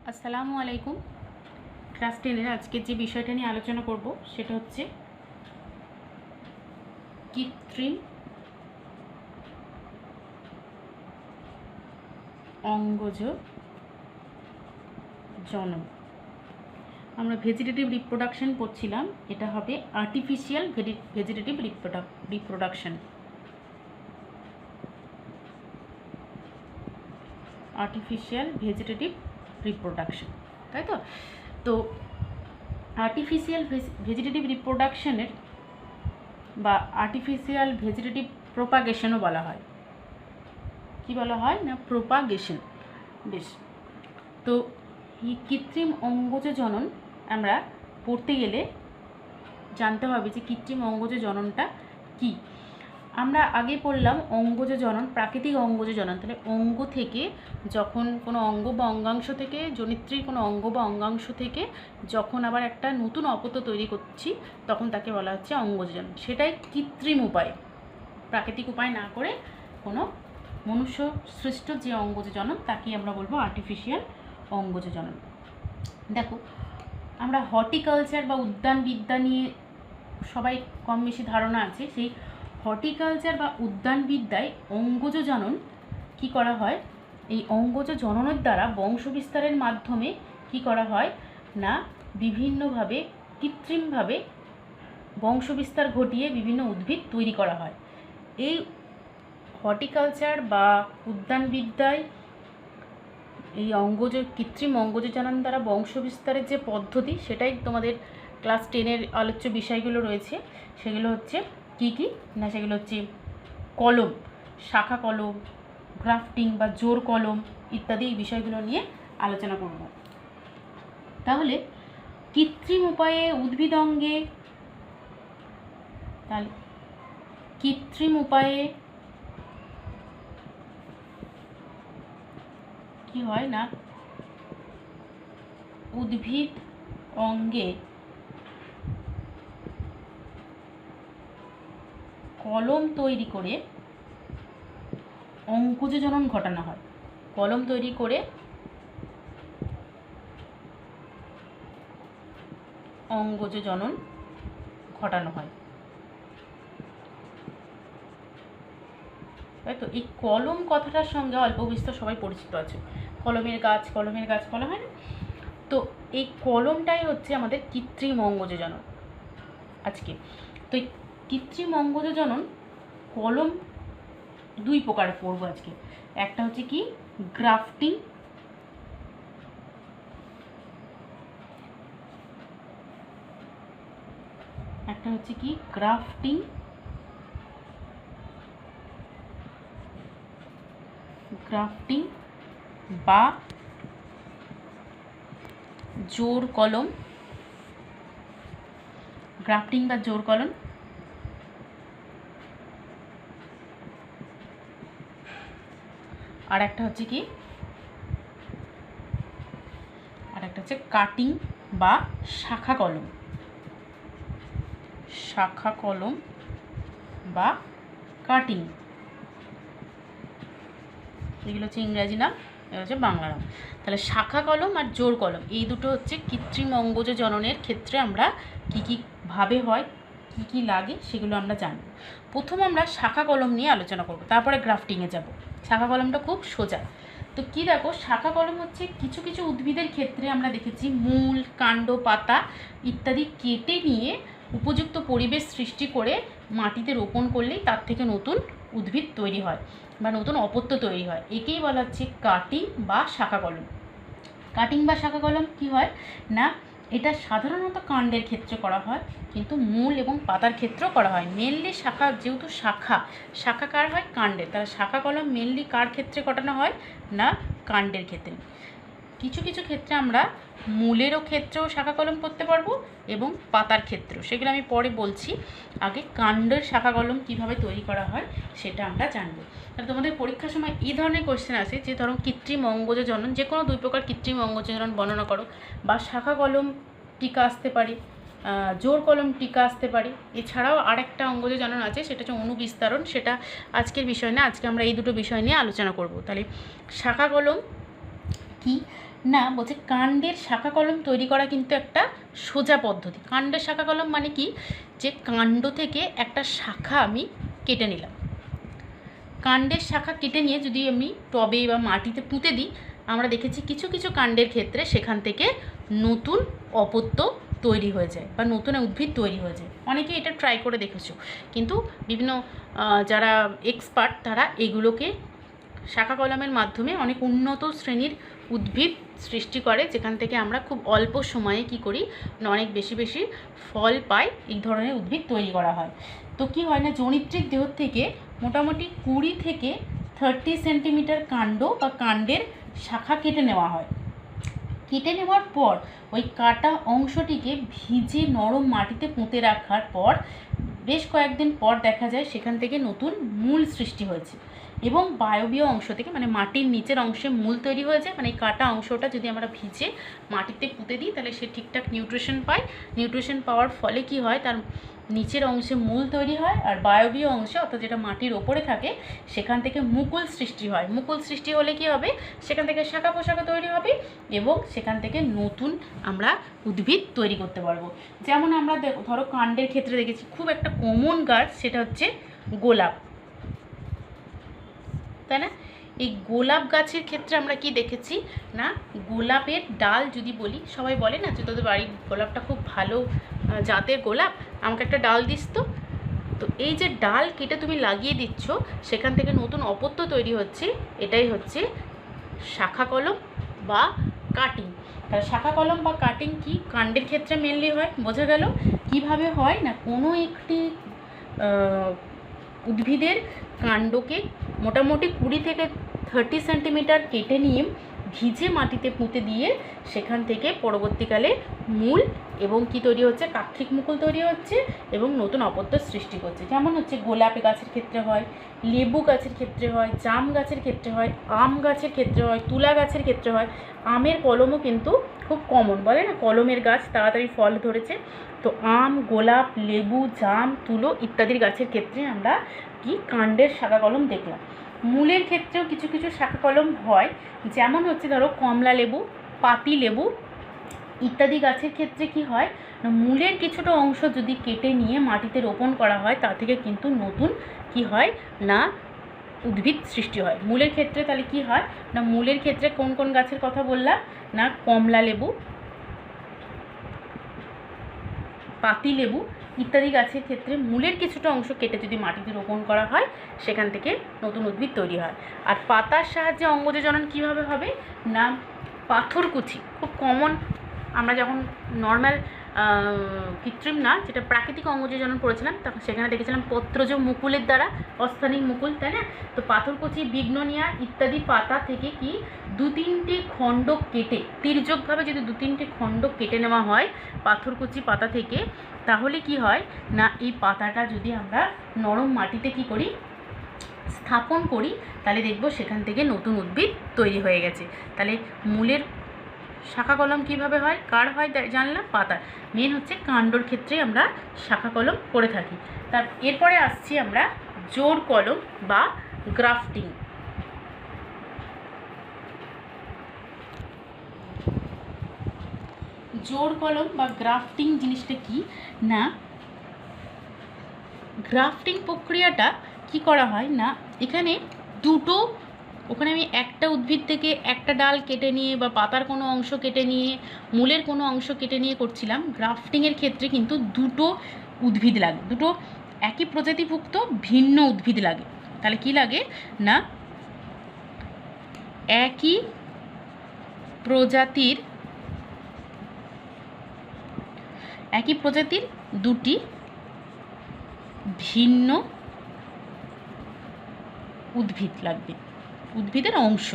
আসসালামু আলাইকুম। ক্লাস 10-এর আজকে যে বিষয়টা নিয়ে আলোচনা করব সেটা হচ্ছে কৃত্রিম অঙ্গজ জনন। আমরা ভেজিটেটিভ রিপ্রোডাকশন পড়ছিলাম, এটা হবে artificial vegetative reproduction. Artificial vegetative reproduction, তাই তো? তো আর্টিফিশিয়াল ভেজিটেটিভ রিপ্রোডাকশনের বা আর্টিফিশিয়াল ভেজিটেটিভ প্রোপাগেশনও বলা হয়। কি বলা হয় না? প্রোপাগেশন। বেশ, তো এই কৃত্রিম অঙ্গজ জনন আমরা পড়তে গেলে জানতে হবে যে কৃত্রিম অঙ্গজ জননটা কি। আমরা আগে পড়লাম অঙ্গজ জনন, প্রাকৃতিক অঙ্গজ জনন। তাহলে অঙ্গ থেকে যখন কোনো অঙ্গ বা অঙ্গাংশ থেকে, জনিত্রীর কোনো অঙ্গ বা অঙ্গাংশ থেকে যখন আবার একটা নতুন অপত্য তৈরি করছি তখন তাকে বলা হচ্ছে অঙ্গজ জনন। সেটাই কৃত্রিম উপায়, প্রাকৃতিক উপায় না করে কোনো মনুষ্য সৃষ্ট যে অঙ্গজ জনন তাকেই আমরা বলবো আর্টিফিশিয়াল অঙ্গজ জনন। দেখো, আমরা হর্টিকালচার বা উদ্যানবিদ্যা নিয়ে সবাই কম বেশি ধারণা আছে। সেই হর্টিকালচার বা উদ্যানবিদ্যায় অঙ্গজ জনন কি করা হয়? এই অঙ্গজ জননের দ্বারা বংশবিস্তারের মাধ্যমে কি করা হয় না, বিভিন্নভাবে কৃত্রিমভাবে বংশবিস্তার ঘটিয়ে বিভিন্ন উদ্ভিদ তৈরি করা হয়। এই হর্টিকালচার বা উদ্যানবিদ্যায় এই কৃত্রিম অঙ্গজ জনন দ্বারা বংশবিস্তারের যে পদ্ধতি, সেটাই তোমাদের ক্লাস 10-এর আলোচ্য বিষয়গুলো রয়েছে। সেগুলো হচ্ছে কি কি না, সেগুলো হচ্ছে কলম, শাখা কলম, গ্রাফটিং বা জোর কলম ইত্যাদি এই বিষয়গুলো নিয়ে আলোচনা করব। তাহলে কৃত্রিম উপায়ে উদ্ভিদ অঙ্গে, তাহলে কৃত্রিম উপায়ে কি হয় না, উদ্ভিদ অঙ্গে কলম তৈরি করে অঙ্গজ জনন ঘটানো হয়। কলম তৈরি করে অঙ্গজ জনন ঘটানো হয়, তাই তো? এই কলম কথাটার সঙ্গে অল্প বিস্তর সবাই পরিচিত আছে। কলমের গাছ বলা হয় না? তো এই কলমটাই হচ্ছে আমাদের কৃত্রিম অঙ্গজ জনন আজকে। তো এই কৃত্রিম অঙ্গজ জনন কলম দুই প্রকার পড়বো আজকে। একটা হচ্ছে কি গ্রাফটিং, একটা হচ্ছে কি গ্রাফটিং বা জোর কলম। গ্রাফটিং বা জোর কলম। আর একটা হচ্ছে কি, আর একটা হচ্ছে কাটিং বা শাখা কলম। শাখা কলম বা কাটিং, এগুলো হচ্ছে ইংরাজি নাম, এগুলো হচ্ছে বাংলা নাম। তাহলে শাখা কলম আর জোর কলম এই দুটো হচ্ছে কৃত্রিম অঙ্গজ জননের ক্ষেত্রে আমরা কী কী ভাবে হয়, কী কী লাগে সেগুলো আমরা জানব। প্রথম আমরা শাখা কলম নিয়ে আলোচনা করব, তারপরে গ্রাফটিংয়ে যাব। শাখা কলমটা খুব সোজা। তো কি দেখো, শাখা কলম হচ্ছে কিছু কিছু উদ্ভিদের ক্ষেত্রে আমরা দেখেছি মূল, কাণ্ড, পাতা ইত্যাদি কেটে নিয়ে উপযুক্ত পরিবেশ সৃষ্টি করে মাটিতে রোপণ করলেই তার থেকে নতুন উদ্ভিদ তৈরি হয় বা নতুন অপত্য তৈরি হয়। একেই বলা হচ্ছে কাটিং বা শাখা কলম। কাটিং বা শাখা কলম কি হয় না, এটা সাধারণত কাণ্ডের ক্ষেত্রে করা হয়, কিন্তু মূল এবং পাতার ক্ষেত্রেও করা হয়। মেনলি শাখা, যেহেতু শাখা কার হয়? কাণ্ডের। তাহলে শাখা কলম মেনলি কার ক্ষেত্রে ঘটানো হয় না, কাণ্ডের ক্ষেত্রে। কিছু কিছু ক্ষেত্রে আমরা মূলেরও ক্ষেত্রেও শাখা কলম করতে পারবো এবং পাতার ক্ষেত্রেও, সেগুলো আমি পরে বলছি। আগে কাণ্ডের শাখা কলম কীভাবে তৈরি করা হয় সেটা আমরা জানবো। তাহলে তোমাদের পরীক্ষার সময় এই ধরনের কোয়েশ্চেন আসে যে ধরো কৃত্রিম অঙ্গজ জনন, যে কোনো দুই প্রকার কৃত্রিম অঙ্গজ জনন বর্ণনা করো, বা শাখা কলম টিকা আসতে পারে, জোর কলম টিকা আসতে পারে। এছাড়াও আরেকটা অঙ্গজ জনন আছে, সেটা হচ্ছে অনুবিস্তারণ। সেটা আজকের বিষয় না, আজকে আমরা এই দুটো বিষয় নিয়ে আলোচনা করব। তাহলে শাখা কলম কি না, বলছে কাণ্ডের শাখা কলম তৈরি করা কিন্তু একটা সোজা পদ্ধতি। কাণ্ডের শাখা কলম মানে কি, যে কাণ্ড থেকে একটা শাখা আমি কেটে নিলাম। কাণ্ডের শাখা কেটে নিয়ে যদি আমি টবে বা মাটিতে পুঁতে দিই, আমরা দেখেছি কিছু কিছু কাণ্ডের ক্ষেত্রে সেখান থেকে নতুন অপত্য তৈরি হয়ে যায় বা নতুন উদ্ভিদ তৈরি হয়ে যায়। অনেকে এটা ট্রাই করে দেখেছো, কিন্তু বিভিন্ন যারা এক্সপার্ট তারা এগুলোকে শাখা কলমের মাধ্যমে অনেক উন্নত শ্রেণীর উদ্ভিদ সৃষ্টি করে, যেখান থেকে আমরা খুব অল্প সময়ে কি করি না অনেক বেশি বেশি ফল পাই। এই ধরনের উদ্ভিদ তৈরি করা হয়। তো কি হয় না, জনিত্রিক দেহ থেকে মোটামুটি 20 থেকে 30 সেন্টিমিটার কাণ্ড বা কাণ্ডের শাখা কেটে নেওয়া হয়। কেটে নেওয়ার পর ওই কাটা অংশটিকে ভিজে নরম মাটিতে পুঁতে রাখার পর বেশ কয়েকদিন পর দেখা যায় সেখান থেকে নতুন মূল সৃষ্টি হয়েছে, এবং বায়বীয় অংশ থেকে মানে মাটির নিচের অংশে মূল তৈরি হয়ে যায়। মানে এই কাটা অংশটা যদি আমরা ভিজে মাটিতে পুঁতে দিই তাহলে সে ঠিকঠাক নিউট্রিশন পায়। নিউট্রিশন পাওয়ার ফলে কি হয়, তার নিচের অংশে মূল তৈরি হয়, আর বায়বীয় অংশে অর্থাৎ যেটা মাটির ওপরে থাকে সেখান থেকে মুকুল সৃষ্টি হয়। মুকুল সৃষ্টি হলে কি হবে, সেখান থেকে শাখা পোশাখা তৈরি হবে এবং সেখান থেকে নতুন আমরা উদ্ভিদ তৈরি করতে পারবো। যেমন আমরা ধরো কাণ্ডের ক্ষেত্রে দেখেছি খুব একটা কমন গাছ, সেটা হচ্ছে গোলাপ, তাই না? এই গোলাপ গাছের ক্ষেত্রে আমরা কি দেখেছি না, গোলাপের ডাল যদি বলি, সবাই বলে না যে তোদের বাড়ির গোলাপটা খুব ভালো জাতের গোলাপ, আমাকে একটা ডাল দিস তো। তো এই যে ডাল কেটে তুমি লাগিয়ে দিচ্ছ, সেখান থেকে নতুন অপত্য তৈরি হচ্ছে, এটাই হচ্ছে শাখা কলম বা কাটিং। তাহলে শাখা কলম বা কাটিং কি, কাণ্ডের ক্ষেত্রে মেনলি হয়। বোঝা গেল কিভাবে হয় না, কোনো একটি উদ্ভিদের কাণ্ডকে মোটামুটি 20 থেকে 30 সেন্টিমিটার কেটে নিয়ে ভিজে মাটিতে পুঁতে দিয়ে সেখান থেকে পরবর্তীকালে মূল এবং কি তৈরি হচ্ছে, কাক্ষিক মুকুল তৈরি হচ্ছে এবং নতুন অপত্য সৃষ্টি করছে। যেমন হচ্ছে গোলাপ গাছের ক্ষেত্রে হয়, লেবু গাছের ক্ষেত্রে হয়, জাম গাছের ক্ষেত্রে হয়, আম গাছের ক্ষেত্রে হয়, তুলা গাছের ক্ষেত্রে হয়। আমের কলমও কিন্তু খুব কমন, বলে না কলমের গাছ তাড়াতাড়ি ফল ধরেছে। তো আম, গোলাপ, লেবু, জাম, তুলো ইত্যাদির গাছের ক্ষেত্রে আমরা কি কাণ্ডের শাখা কলম দেখলাম। মূলের ক্ষেত্রেও কিছু কিছু শাখা কলম হয়, যেমন হচ্ছে ধরো কমলা লেবু, পাতি লেবু ইত্যাদি গাছের ক্ষেত্রে কি হয় না, মূলের কিছুটা অংশ যদি কেটে নিয়ে মাটিতে রোপণ করা হয় তা থেকে কিন্তু নতুন কি হয় না উদ্ভিদ সৃষ্টি হয়। মূলের ক্ষেত্রে তাহলে কি হয় না, মূলের ক্ষেত্রে কোন কোন গাছের কথা বললাম না, কমলা লেবু, পাতি লেবু ইত্যাদি গাছের ক্ষেত্রে মূলের কিছুটা অংশ কেটে যদি মাটিতে রোপণ করা হয় সেখান থেকে নতুন উদ্ভিদ তৈরি হয়। আর পাতার সাহায্যে অঙ্গজ জনন কীভাবে হবে না, পাথরকুচি খুব কমন, আমরা যখন নর্মাল কৃত্রিম না যেটা প্রাকৃতিক অঙ্গজ জনন পড়েছিলাম তখন সেখানে দেখেছিলাম পত্রজ মুকুলের দ্বারা অস্থানিক মুকুল, তাই না? তো পাথরকুচি, বিগ্নোনিয়া ইত্যাদি পাতা থেকে কি 2-3টে খণ্ড কেটে তির্যকভাবে যদি 2-3টে খণ্ড কেটে নেওয়া হয় পাথরকুচি পাতা থেকে, তাহলে কি হয় না এই পাতাটা যদি আমরা নরম মাটিতে কি করি স্থাপন করি, তাহলে দেখব সেখান থেকে নতুন উদ্ভিদ তৈরি হয়ে গেছে। তাহলে মূলের শাখা কলম কিভাবে হয়, কার হয় জানলাম, পাতার। মেন হচ্ছে কাণ্ডর ক্ষেত্রে আমরা শাখা কলম করে থাকি। তার এরপরে আসছি আমরা জোড় কলম বা গ্রাফটিং। জোড় কলম বা গ্রাফটিং জিনিসটা কি না, গ্রাফটিং প্রক্রিয়াটা কি করা হয় না, এখানে দুটো, ওখানে আমি একটা উদ্ভিদ থেকে একটা ডাল কেটে নিয়ে বা পাতার কোনো অংশ কেটে নিয়ে মূলের কোনো অংশ কেটে নিয়ে করছিলাম। গ্রাফটিংয়ের ক্ষেত্রে কিন্তু দুটো উদ্ভিদ লাগে, দুটো একই প্রজাতিভুক্ত ভিন্ন উদ্ভিদ লাগে। তাহলে কি লাগে না, একই প্রজাতির দুটি ভিন্ন উদ্ভিদ লাগবে, উদ্ভিদের অংশ,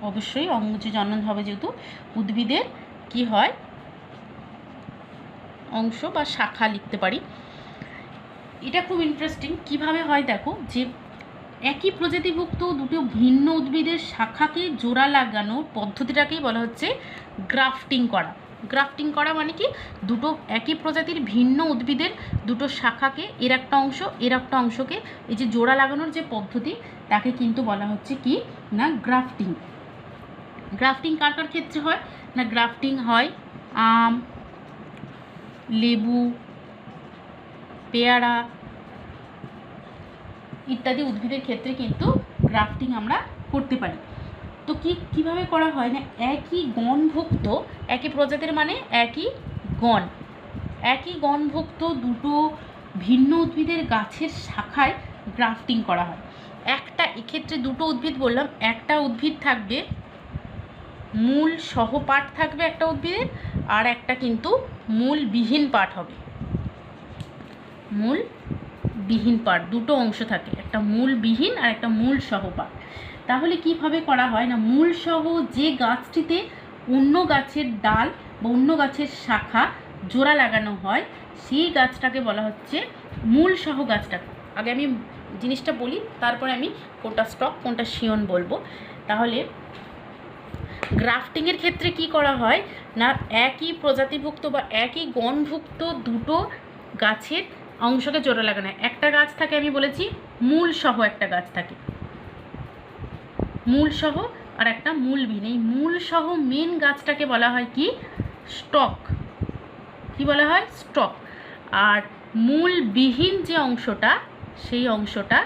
অবশ্যই অঙ্গজ জনন হবে যেহেতু উদ্ভিদের কি হয় অংশ বা শাখা লিখতে পারি। এটা খুব ইন্টারেস্টিং কিভাবে হয় দেখো, যে একই প্রজাতিভুক্ত দুটো ভিন্ন উদ্ভিদের শাখাকে জোড়া লাগানোর পদ্ধতিটাকেই বলা হচ্ছে গ্রাফটিং করা। গ্রাফটিং করা মানে কি, দুটো একই প্রজাতির ভিন্ন উদ্ভিদের দুটো শাখাকে এর একটা অংশকে এই যে জোড়া লাগানোর যে পদ্ধতি তাকে কিন্তু বলা হচ্ছে কি না গ্রাফটিং। গ্রাফটিং কার কার ক্ষেত্রে হয় না, গ্রাফটিং হয় আম, লেবু, পেয়ারা ইত্যাদি উদ্ভিদের ক্ষেত্রে কিন্তু গ্রাফটিং আমরা করতে পারি। তো কীভাবে করা হয় না, একই গণভুক্ত, একই প্রজাতির মানে একই গণভুক্ত দুটো ভিন্ন উদ্ভিদের গাছের শাখায় গ্রাফটিং করা হয়। এক্ষেত্রে দুটো উদ্ভিদ বললাম, একটা উদ্ভিদ থাকবে মূল সহ পাঠ থাকবে একটা উদ্ভিদের, আর একটা কিন্তু মূলবিহীন পাঠ হবে। মূলবিহীন পাঠ দুটো অংশ থাকে, একটা মূলবিহীন আর একটা মূল সহ পাঠ। তাহলে কিভাবে করা হয় না, মূল সহ যে গাছটিতে অন্য গাছের ডাল বা অন্য গাছের শাখা জোড়া লাগানো হয় সেই গাছটাকে বলা হচ্ছে মূল সহ গাছটাকে। আগে আমি জিনিসটা বলি, তারপরে আমি কোনটা স্টক কোনটা শিয়ন বলবো। তাহলে গ্রাফটিংয়ের ক্ষেত্রে কি করা হয় না, একই প্রজাতিভুক্ত বা একই গণভুক্ত দুটো গাছের অংশকে জোড়া লাগানো হয়। একটা গাছ থাকে, আমি বলেছি মূল সহ একটা গাছ থাকে, মূল সহ আর একটা মূলবিহীন। এই মূল সহ মেন গাছটাকে বলা হয় কি, স্টক। কি বলা হয়, স্টক। আর মূলবিহীন যে অংশটা, সেই অংশটা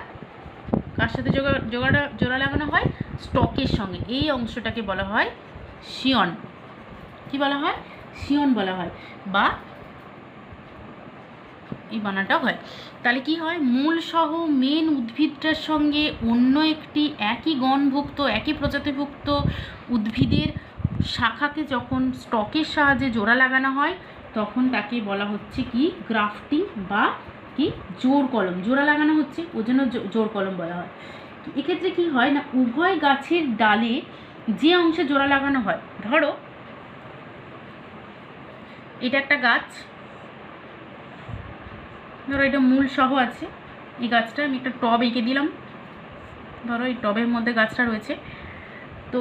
কার সাথে জোড়া লাগানো হয়, স্টকের সঙ্গে। এই অংশটাকে বলা হয় শিয়ন। কি বলা হয়, শিয়ন বলা হয়, বা এই বানাটা হয়। তাহলে কি হয়, মূল সহ মেন উদ্ভিদটার সঙ্গে অন্য একটি একই গণভুক্ত একই প্রজাতিভুক্ত উদ্ভিদের শাখাকে যখন স্টকের সাহায্যে জোড়া লাগানো হয় তখন তাকে বলা হচ্ছে কি, গ্রাফটিং বা কি জোড় কলম। জোড়া লাগানো হচ্ছে, ওই জন্য জোড় কলম বলা হয়। এক্ষেত্রে কি হয় না, উভয় গাছের ডালে যে অংশে জোড়া লাগানো হয়, ধরো এটা একটা গাছ, ধরো এটা মূল সহ আছে, এই গাছটা আমি একটা টব এঁকে দিলাম, ধরো এই টবের মধ্যে গাছটা রয়েছে, তো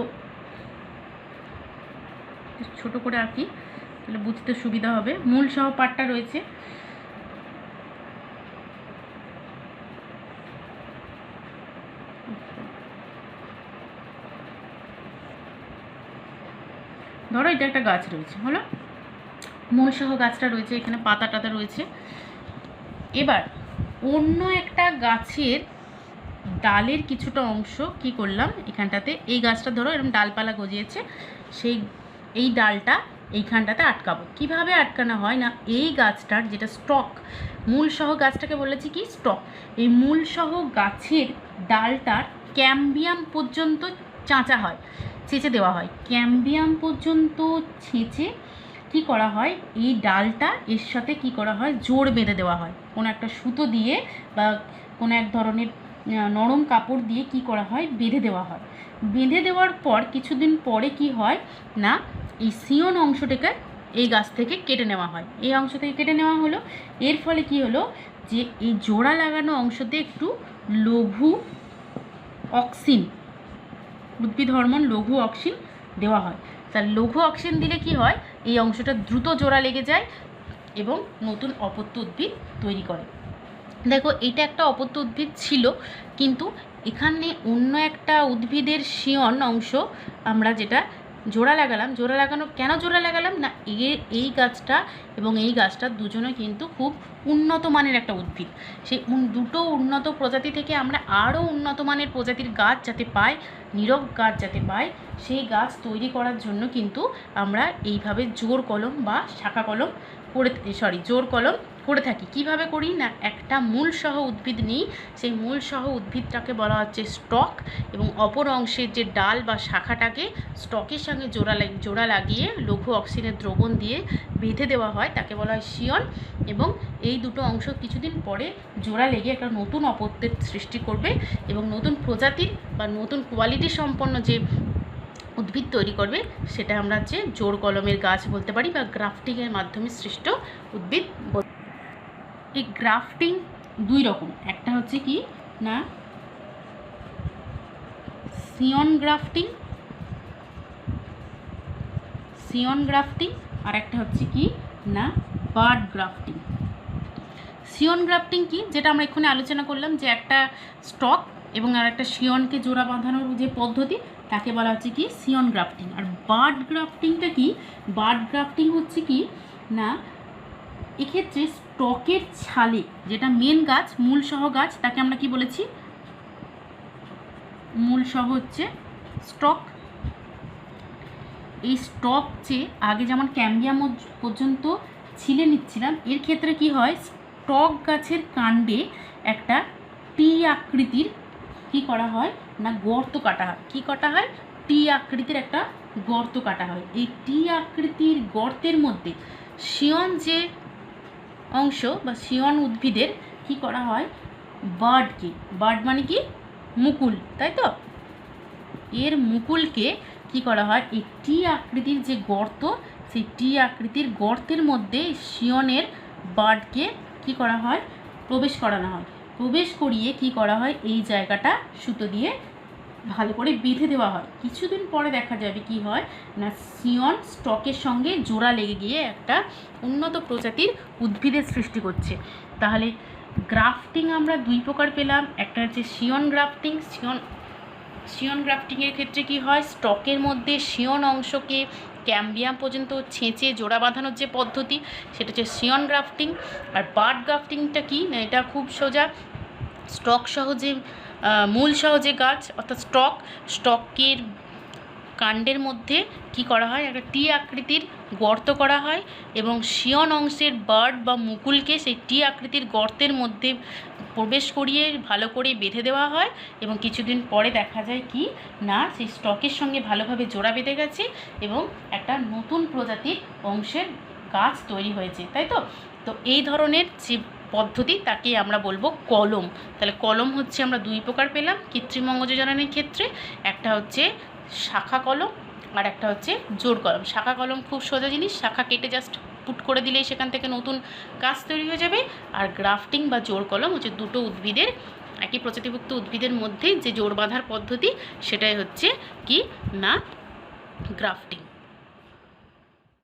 ছোট করে আঁকি তাহলে বুঝতে সুবিধা হবে। মূল সহ পাটটা রয়েছে, ধরো এটা একটা গাছ রয়েছে, হলো মূল সহ গাছটা রয়েছে, এখানে পাতা টাতা রয়েছে। এবার অন্য একটা গাছের ডালের কিছুটা অংশ কি করলাম, এখানটাতে এই গাছটা ধরো এরকম ডালপালা গজিয়েছে, এই ডালটা এইখানটাতে আটকাবো। কিভাবে আটকানো হয় না, এই গাছটার যেটা স্টক, মূল সহ গাছটাকে বলেছি কি স্টক, এই মূল সহ গাছের ডালটার ক্যাম্বিয়াম পর্যন্ত চাঁচা হয়, ছেঁচে দেওয়া হয়। ক্যাম্বিয়াম পর্যন্ত ছেঁচে কি করা হয়, এই ডালটা এর সাথে কি করা হয়, জোড় বেঁধে দেওয়া হয় কোনো একটা সুতো দিয়ে বা কোনো এক ধরনের নরম কাপড় দিয়ে কি করা হয়, বেঁধে দেওয়া হয়। বেঁধে দেওয়ার পর কিছুদিন পরে কি হয় না, এই শিয়ন অংশটাকে এই গাছ থেকে কেটে নেওয়া হয়। এই অংশ থেকে কেটে নেওয়া হলো, এর ফলে কি হলো যে এই জোড়া লাগানো অংশতে একটু লঘু অক্সিন, উদ্ভিদ হরমোন লঘু অক্সিন দেওয়া হয়। তার লঘু অক্সিন দিলে কি হয়, এই অংশটা দ্রুত জোড়া লেগে যায় এবং নতুন অপত্য উদ্ভিদ তৈরি করে। দেখো এটা একটা অপত্য উদ্ভিদ ছিল, কিন্তু এখানে অন্য একটা উদ্ভিদের শিয়ন অংশ আমরা যেটা জোড়া লাগানো কেন জোড়া লাগালাম না, এই গাছটা এবং এই গাছটা দুজনে কিন্তু খুব উন্নত মানের একটা উদ্ভিদ। সেই দুটো উন্নত প্রজাতি থেকে আমরা আরও উন্নত মানের প্রজাতির গাছ যাতে পাই, নীরব গাছ যাতে পাই, সেই গাছ তৈরি করার জন্য কিন্তু আমরা এইভাবে জোড় কলম বা শাখা কলম জোড় কলম করে থাকি। কিভাবে করি না, একটা মূল সহ উদ্ভিদ নিই, সেই মূল সহ উদ্ভিদটাকে বলা হচ্ছে স্টক, এবং অপর অংশের যে ডাল বা শাখাটাকে স্টকের সঙ্গে জোড়া লাগিয়ে লঘু অক্সিজেনের দ্রবণ দিয়ে বেঁধে দেওয়া হয়, তাকে বলা হয় শিয়ন। এবং এই দুটো অংশ কিছুদিন পরে জোড়া লেগে একটা নতুন অপত্যের সৃষ্টি করবে এবং নতুন প্রজাতির বা নতুন কোয়ালিটি সম্পন্ন যে উদ্ভিদ তৈরি করবে, সেটা আমরা হচ্ছে জোড় কলমের গাছ বলতে পারি বা গ্রাফটিংয়ের মাধ্যমে সৃষ্ট উদ্ভিদ। এই গ্রাফটিং দুই রকম, একটা হচ্ছে কি না শিয়ন গ্রাফটিং, আর একটা হচ্ছে কি না বার্ড গ্রাফটিং। শিয়ন গ্রাফটিং কি, যেটা আমরা এক্ষুনি আলোচনা করলাম, যে একটা স্টক এবং আর একটা শিয়নকে জোড়া বাঁধানোর যে পদ্ধতি, তাকে বলা হচ্ছে কি সিয়ন গ্রাফটিং। আর বার্ড গ্রাফটিংটা কি? বার্ড গ্রাফটিং হচ্ছে কি না, এক্ষেত্রে স্টকের ছালে, যেটা মেন গাছ মূলসহ গাছ, তাকে আমরা কি বলেছি? মূলসহ হচ্ছে স্টক। এই স্টক যে আগে যেমন ক্যাম্বিয়াম পর্যন্ত ছিলে নিচ্ছিলাম, এর ক্ষেত্রে কি হয়, স্টক গাছের কাণ্ডে একটা টি আকৃতির কি করা হয় না গর্ত কাটা হয়। কি কাটা হয়? টি আকৃতির একটা গর্ত কাটা হয়। এই টি আকৃতির গর্তের মধ্যে শিয়ন যে অংশ বা শিয়ন উদ্ভিদের কি করা হয়, বার্ডকে, বার্ড মানে কি মুকুল, তাই তো, এর মুকুলকে কি করা হয়, এই টি আকৃতির যে গর্ত, সেই টি আকৃতির গর্তের মধ্যে শিয়নের বার্ডকে কি করা হয়, প্রবেশ করানো হয়। প্রবেশ করিয়ে কি করা হয়, এই জায়গাটা সুতো দিয়ে ভালো করে বেঁধে দেওয়া হয়। কিছুদিন পরে দেখা যাবে কি হয় না, শিয়ন স্টকের সঙ্গে জোড়া লেগে গিয়ে একটা উন্নত প্রজাতির উদ্ভিদের সৃষ্টি করছে। তাহলে গ্রাফটিং আমরা দুই প্রকার পেলাম, একটা হচ্ছে শিয়ন গ্রাফটিং। শিয়ন গ্রাফটিংয়ের ক্ষেত্রে কি হয়, স্টকের মধ্যে শিয়ন অংশকে ক্যাম্বিয়াম পর্যন্ত ছেঁচে জোড়া বাঁধানোর যে পদ্ধতি, সেটা হচ্ছে শিয়ন গ্রাফটিং। আর বার্ড গ্রাফটিংটা কি না, এটা খুব সোজা, স্টক সহ যে মূল সহ যে গাছ অর্থাৎ স্টকের কাণ্ডের মধ্যে কি করা হয়, একটা টি আকৃতির গর্ত করা হয় এবং শিয়ন অংশের বার্ড বা মুকুলকে সেই টি আকৃতির গর্তের মধ্যে প্রবেশ করিয়ে ভালো করে বেঁধে দেওয়া হয় এবং কিছুদিন পরে দেখা যায় কি না, সেই স্টকের সঙ্গে ভালোভাবে জোড়া বেঁধে গেছে এবং একটা নতুন প্রজাতির অংশের গাছ তৈরি হয়েছে, তাই তো। তো এই ধরনের যে পদ্ধতি তাকে আমরা বলবো কলম। তাহলে কলম হচ্ছে আমরা দুই প্রকার পেলাম কৃত্রিম অঙ্গজননের ক্ষেত্রে, একটা হচ্ছে শাখা কলম আর একটা হচ্ছে জোড় কলম। শাখা কলম খুব সোজা জিনিস, শাখা কেটে জাস্ট পুট করে দিলেই সেখান থেকে নতুন গাছ তৈরি হয়ে যাবে। আর গ্রাফটিং বা জোড় কলম হচ্ছে দুটো উদ্ভিদের, একই প্রজাতিভুক্ত উদ্ভিদের মধ্যে যে জোড় বাঁধার পদ্ধতি, সেটাই হচ্ছে কি না গ্রাফটিং।